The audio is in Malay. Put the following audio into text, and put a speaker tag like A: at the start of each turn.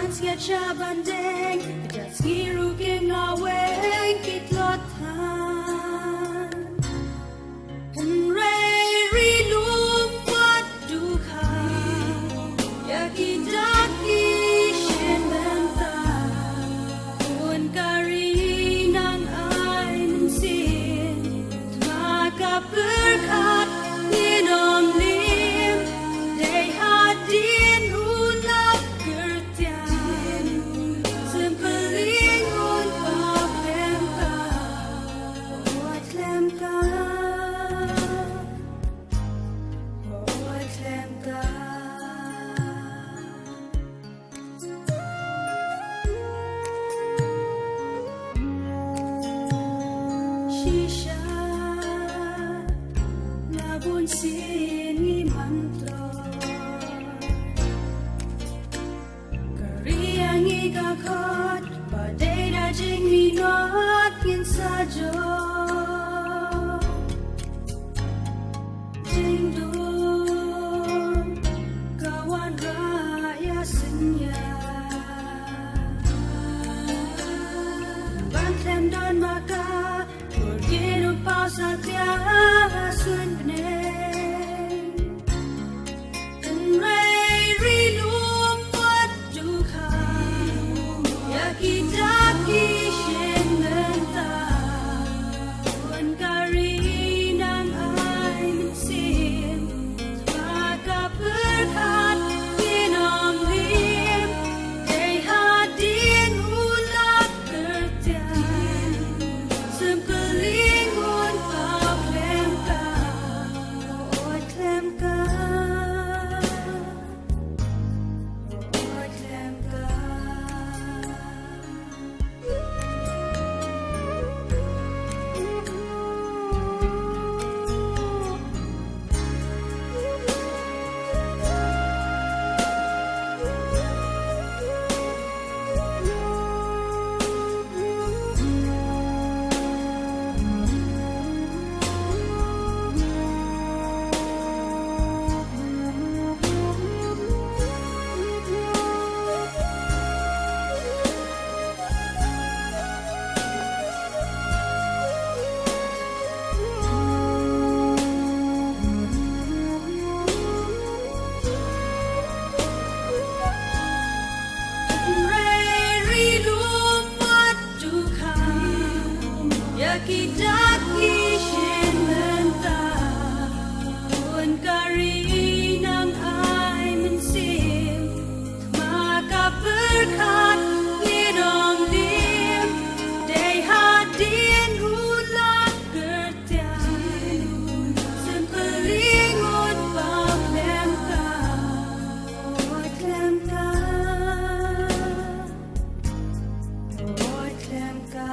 A: Siya bandeng, just giruking away, kitlatan. Henry rilum wat duka, yakidaki shenbenta, un karinang ay mensin, maka berkat ninom lim, day hadin ulap gertian. Sempelingun papemka, oat lemka, oat lemka. Shisha, labun sini mantlo. Kariangi kakot, badai dajing minot kin sajo. Jingdung, kawan raya senya. Bantlem don maka, bergiru pau satya sun beneng. Yakidaki shenbenta, un karinang ay mensin, maka berkat ninom lim, day hadin ulap gertian, sempelingun paplemka, oat lemka, oat lemka. Yakidaki shenbenta, un karinang ay mensin, maka berkat ninom lim, day hadin ulap gertian, sempelingun paplemka, oat lemka, oat lemka.